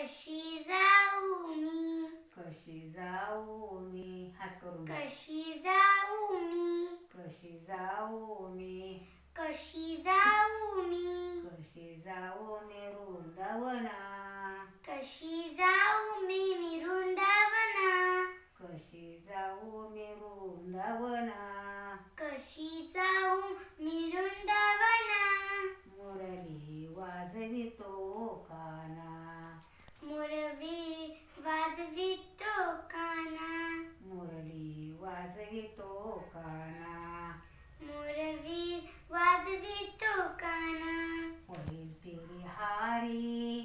कशी जाऊ मी, कशी जाऊ मी, हात करून कशी जाऊ मी, कशी जाऊ मी, कशी जाऊ मी, कशी जाऊ मी वृंदावना, कशी जाऊ मी वृंदावना, कशी जाऊ मी वृंदावना, कशी जाऊ मी वृंदावना, मुरली वाजवितो काना, मुरली वाजवितो काना, मुरली वाजवितो काना, मुरली वाजवितो काना, पैल तेरी हारी,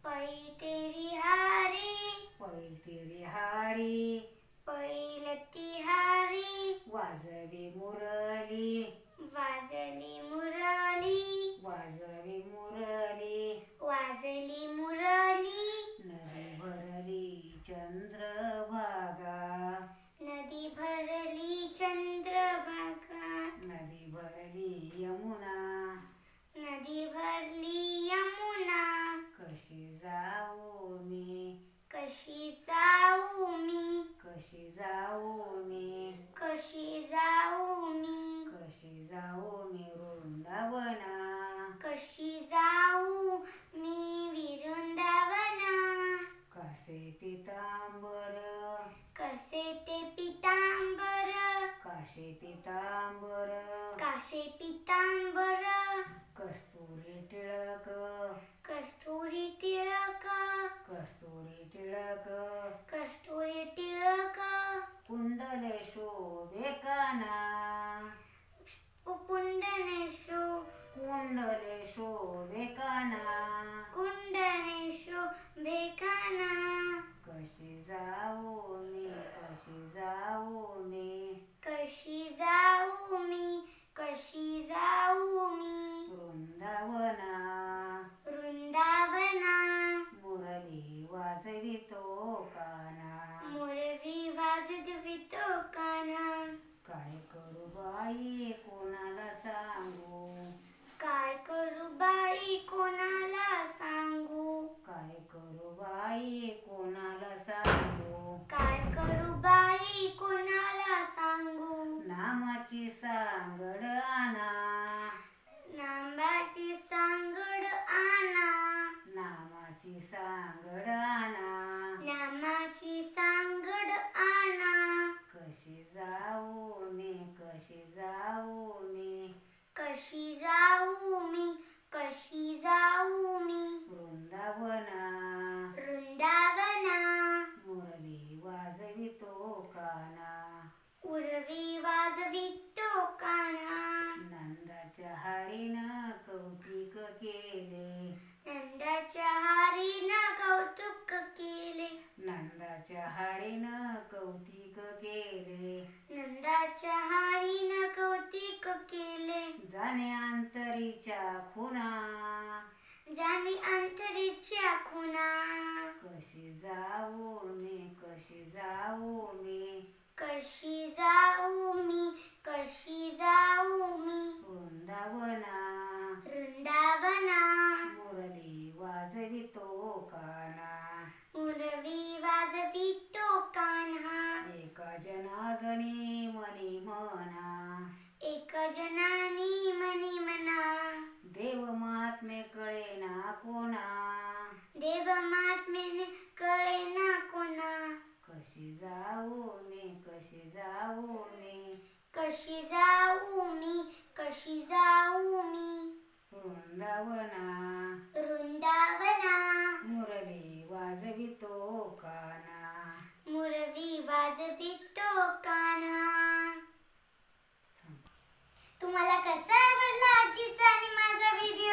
पैल तेरी हारी, पैल तेरी हारी, पैल तिहारी, वाजवी मुरली, वाजली मुरली, वाजवी मुरली, वाजली मुरली, नदी भरली चंद्रभागा, नदी भरली चंद्रभागा, नदी भरली यमुना, नदी भरली यमुना, कशी जाऊ मी, कशी जाऊ मी, कशी जाऊ मी, कशी जाऊ मी, कशी जाऊ मी वृंदावना, कशी जाऊ मी वृंदावना, कसे पितांबर, कसे ते पितांबर, काशे पितांबर, काशे पितांबर, कस्तुरी टिळक, कस्तुरी टिळक, कस्तुरी टिळक, कस्तुरी टिळक, कुंडले शोभे काना, कुंडनेषु, कुंडले शोभे काना, कुंडनेषु भेकाना, कशी जाऊ मी, कशी जाऊ मी, कशी जाऊ मी, कशी जाऊ मी, वृंदावना, वृंदावना, मुरली वाजवितो काना, मुरली वाजवितो काना, काय करू बाई कोणाला सांगू, काय करू बाई कोणाला सांगू, काय करू बाई कोणाला सांगू, काय करू बाई कोणाला सांगू, नामाची सांगड आणा, नामाची सांगड आणा, नामाची सांगड आणा, नामाची सांगड आणा, कशी जाऊ मी, कशी जाऊ मी, कशी जाऊ मी, कशी जाऊ मी, वृंदावना, वृंदावना, मुरली वाजवितो काना, उर्वी वाजवितो काना, नंदाच्या हरीनं कौतिक केले, नंदाच्या हरीनं कौतुक केले, नंदाच्या हरीनं कौतिक केले, नंदाच्या हरीनं कौतिक केले, जाणे अंतरीच्या खुना, जाणे अंतरीच्या खुना, कशी जाऊ मी, कशी जाऊ मी, कशी जाऊ मी, कशी जाऊ मी, वृंदावना, वृंदावना, मुरली वाजवितो काना, मुरली वाजवितो कान्हा, एका जनार्दनी मनी म्हणा, एक जनानी मनी मना, देव महात्मे कळे ना कोणा, देव महात्म्याने कळे ना कोणा, कशी जाऊ मी, कशी जाऊ मी, कशी जाऊ मी, कशी जाऊ मी, वृंदावना, वृंदावना, मुरली वाजवितो काना, मुरली वाजवितो कान्हा. तुम्हाला कसा आवडला आजीचा आणि माझा व्हिडिओ?